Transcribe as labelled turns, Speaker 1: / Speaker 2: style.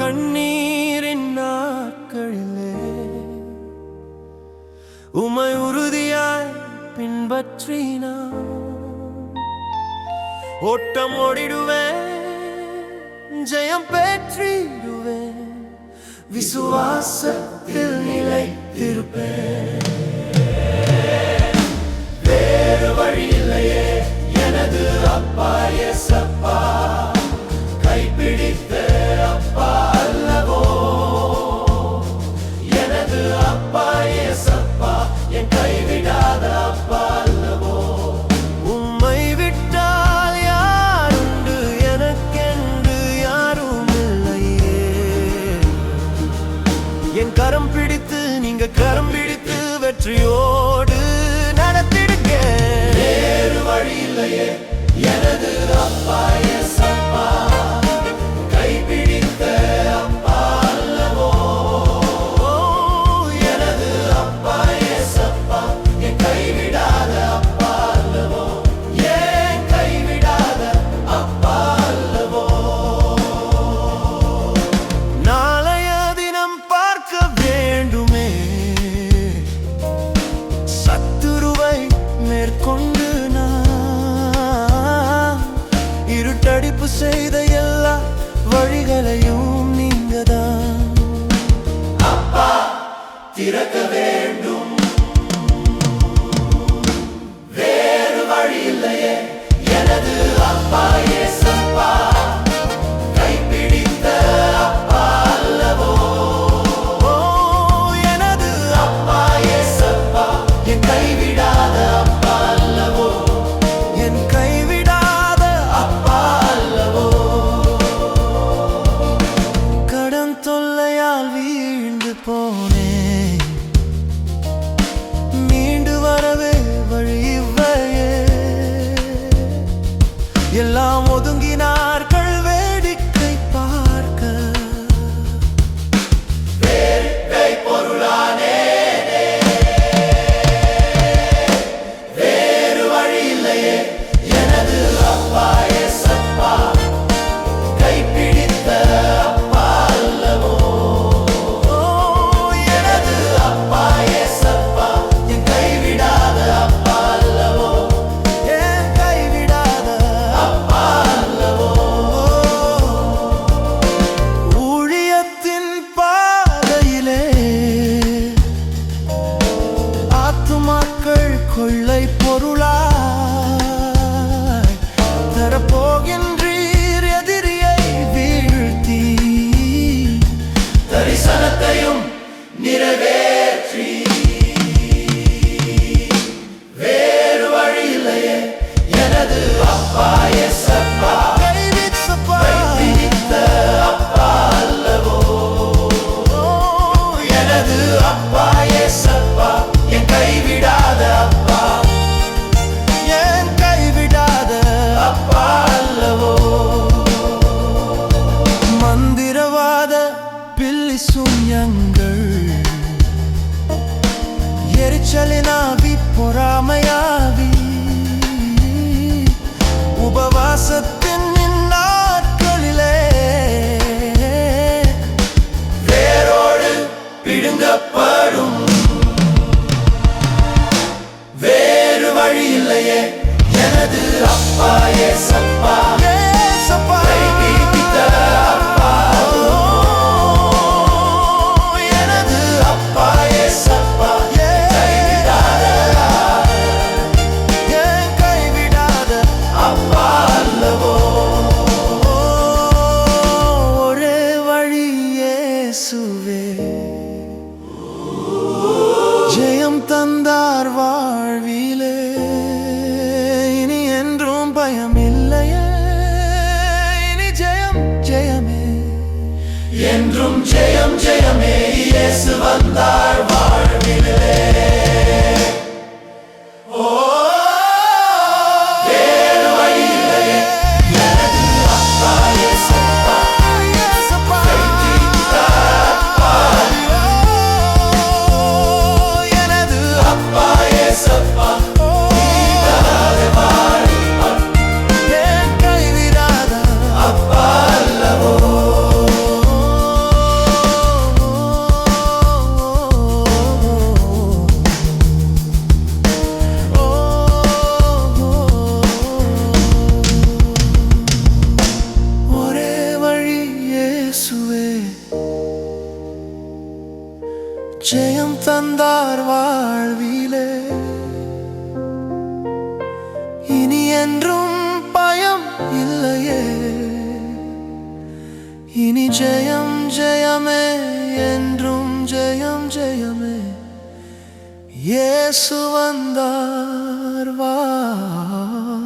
Speaker 1: கண்ணீரின் நாட்களிலே உம்மை உறுதியாய் பின்பற்றினான். ஓட்டம் ஓடிடுவேன், ஜெயம் பெற்றிடுவேன், விசுவாசத்தில் நிலைத்திருப்பேன். வேறு வழி இல்லையே எனது அப்பா இயேசப்பா, கைப்பிடித்த அப்பா அல்லவோ எனது அப்பா இயேசப்பா, என் கைவிடாத அப்பா அல்லவோ. உம்மை விட்டால் யாருண்டு, எனக்கென்று யாரும் இல்லையே. என் கரம் பிடித்து நீங்க கரம் பிடித்து வெற்றியோடு நடத்திடுங்க. வேறு வழி இல்லையே எனது அப்பா இயேசப்பா, கைப்பிடித்த அப்பா அல்லவோ எனது அப்பா இயேசப்பா, என் கைவிடாத அப்பா அல்லவோ, ஏன் கைவிடாத அப்பா அல்லவோ. நாளைய தினம் பார்க்க வேண்டுமே, சத்துருவை மேற்கொண்டு இருட்டடிப்பு செய்த எல்லா வழிகளையும் நீங்கதான் அப்பா திறக்க வேண்டும். வேறு வழி இல்லையே எனது அப்பா இயேசப்பா, கைப்பிடித்த அப்பா அல்லவோ எனது அப்பா இயேசப்பா, என் கைவிடாத அப்பா அல்லவோ, என் கைவிடாத அப்பா அல்லவோ. கடன் தொல்லையால் வீழ்ந்து போனேன், மீண்டு வரவே வழி இவ்வையே. எல்லாம் ஒதுங்கினார்கள் வேடிக்கை பார்க்க, வேடிக்கை பொருளானே. வேறு வழி இல்லையே எனது அப்பா இயேசப்பா, கைப்பிடித்த அப்பா அல்லவோ எனது அப்பா இயேசப்பா, என் கைவிடாத அப்பா அல்லவோ, என் கைவிடாத அப்பா அல்லவோ. ஊழியத்தின் பாதையிலே ஆத்துமாக்கள் கொள்ளை பொருளாய் தரப்போகின்றீர். எதிரியை வீழ்த்தி தரிசனத்தையும் நிறைவேற்றி. வேறு வழி இல்லையே எனது அப்பா இயேசப்பா, கைப்பிடித்த அப்பா அல்லவோ எனது அப்பா இயேசப்பா, என் கைவிடாத அப்பா, என் கைவிடாத அப்பா அல்லவோ. மந்திரவாத பில்லி சூன்யங்கள், எரிச்சலினாவி பொறாமையாவி, உபவாசத்தின் நாட்களிலே வேரோடு பிடுங்கப்படும். வேறு வழி இல்லையே எனது அப்பா இயேசப்பா, கைப்பிடித்த அப்பா எனது அப்பா இயேசப்பா, கைவிடாத என் கைவிடாத அப்பா அல்லவோ. ஒரே வழி இயேசுவே, ஜெயம் தந்தார் வாழ்விலே, இனி என்றும் பயம் இல்லையே. இனி ஜெயம் ஜெயமே, என்றும் ஜெயம் ஜெயமே, இயேசு வந்தார் வாழ்விலே. வேறு வழி இல்லையே எனது அப்பா இயேசப்பா, கைப்பிடித்த அப்பா எனது அப்பா இயேசப்பா, என் கைவிடாத அப்பா அல்லவோ.
Speaker 2: ஜெயம் தந்தார் வாழ்விலே. இனி என்றும் பயம் இல்லையே, இனி ஜெயம் ஜெயமே, என்றும் ஜெயம் ஜெயமே. இயேசு வந்தார் வாழ்விலே.